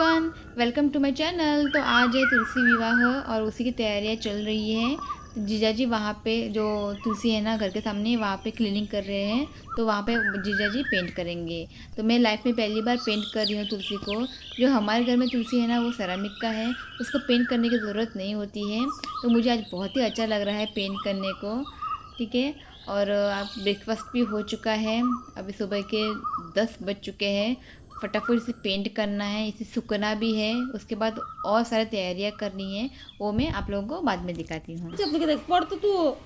Everyone, welcome to my channel. तो आज है तुलसी विवाह और उसी की तैयारियां चल रही है। तो जीजाजी वहाँ पे जो तुलसी है ना घर के सामने, वहाँ पे क्लीनिंग कर रहे हैं। तो वहाँ पे जीजाजी पेंट करेंगे। तो मैं लाइफ में पहली बार पेंट कर रही हूँ तुलसी को। जो हमारे घर में तुलसी है ना वो सेरामिक का है, उसको पेंट करने की ज़रूरत नहीं होती है। तो मुझे आज बहुत ही अच्छा लग रहा है पेंट करने को। ठीक है। और आप ब्रेकफास्ट भी हो चुका है। अभी सुबह के 10 बज चुके हैं। फटाफट इसे पेंट करना है, इसे सूखना भी है। उसके बाद और सारी तैयारियां करनी है, वो मैं आप लोगों को बाद में दिखाती हूँ। पढ़तो तू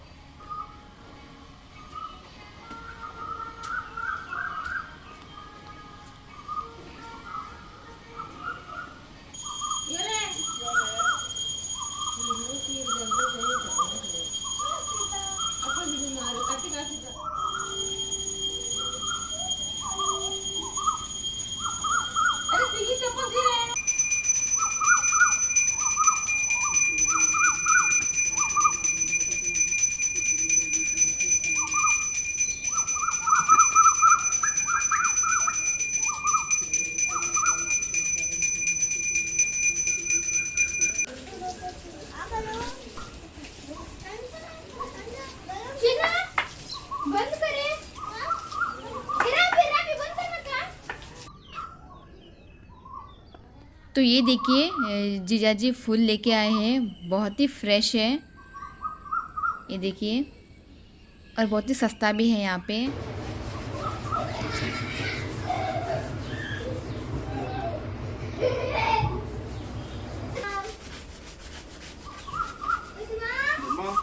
बंद करें। तो ये देखिए जीजाजी फूल लेके आए हैं, बहुत ही फ्रेश है। ये देखिए, और बहुत ही सस्ता भी है यहाँ पे। मम्मा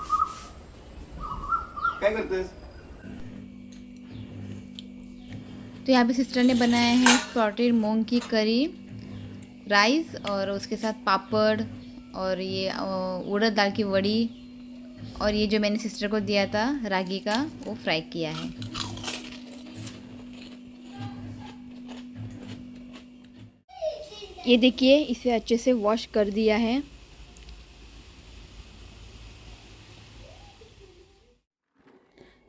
काय करतेस? तो यहाँ पे सिस्टर ने बनाया है स्पॉटेड मूंग की करी, राइस और उसके साथ पापड़, और ये उड़द दाल की वड़ी, और ये जो मैंने सिस्टर को दिया था रागी का, वो फ्राई किया है। ये देखिए, इसे अच्छे से वॉश कर दिया है।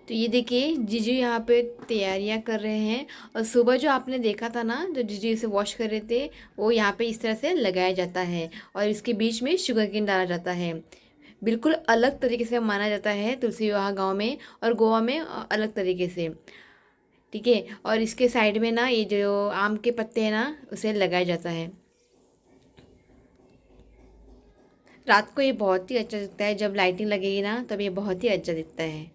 तो ये देखिए जीजू यहाँ पे तैयारियां कर रहे हैं। और सुबह जो आपने देखा था ना, जो जीजू इसे वॉश कर रहे थे, वो यहाँ पे इस तरह से लगाया जाता है और इसके बीच में शुगर केन डाला जाता है। बिल्कुल अलग तरीके से माना जाता है तुलसी विवाह गाँव में, और गोवा में अलग तरीके से। ठीक है। और इसके साइड में ना ये जो आम के पत्ते हैं ना, उसे लगाया जाता है। रात को ये बहुत ही अच्छा दिखता है, जब लाइटिंग लगेगी ना तब ये बहुत ही अच्छा दिखता है।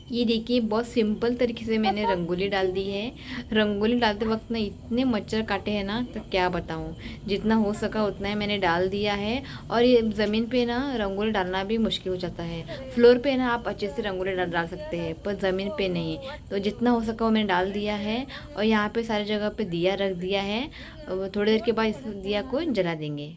ये देखिए, बहुत सिंपल तरीके से मैंने रंगोली डाल दी है। रंगोली डालते वक्त ना इतने मच्छर काटे हैं ना, तो क्या बताऊँ। जितना हो सका उतना ही मैंने डाल दिया है। और ये ज़मीन पे ना रंगोली डालना भी मुश्किल हो जाता है। फ्लोर पे ना आप अच्छे से रंगोली डाल सकते हैं, पर ज़मीन पे नहीं। तो जितना हो सका वो मैंने डाल दिया है। और यहाँ पे सारी जगह पे दिया रख दिया है। थोड़ी देर के बाद इस दिया को जला देंगे।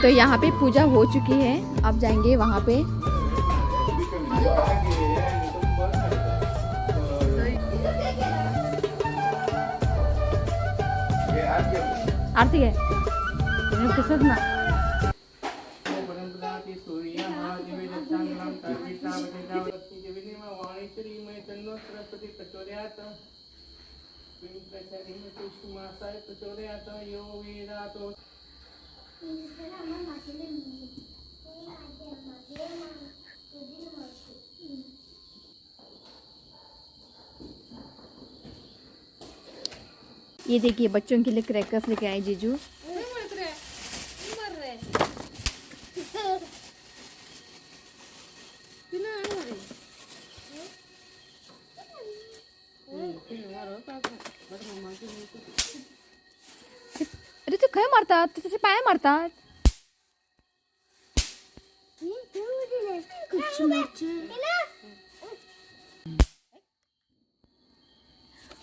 तो यहाँ पे पूजा हो चुकी है, अब जाएंगे वहाँ पे। आरती है कसरत ना। ये देखिए बच्चों के लिए क्रैकर्स लेके आए जीजू। अरे तू काय मारतात, त्याचे पाय मारतात।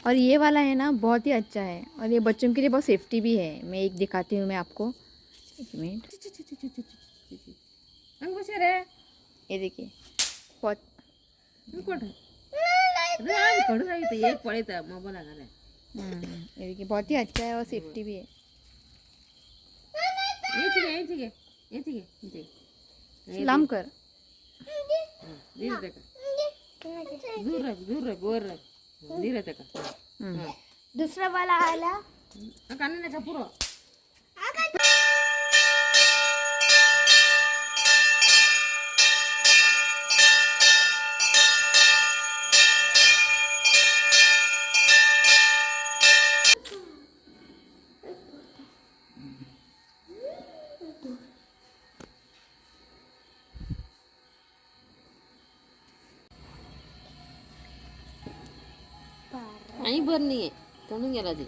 और ये वाला है ना बहुत ही अच्छा है, और ये बच्चों के लिए बहुत सेफ्टी भी है। मैं एक दिखाती हूँ मैं आपको, एक मिनट। ये देखिए बहुत ये देखिए बहुत ही अच्छा है और सेफ्टी भी है। लाम कर दूसरा वाला आला आणि भर नाही आहे तळून गेला ते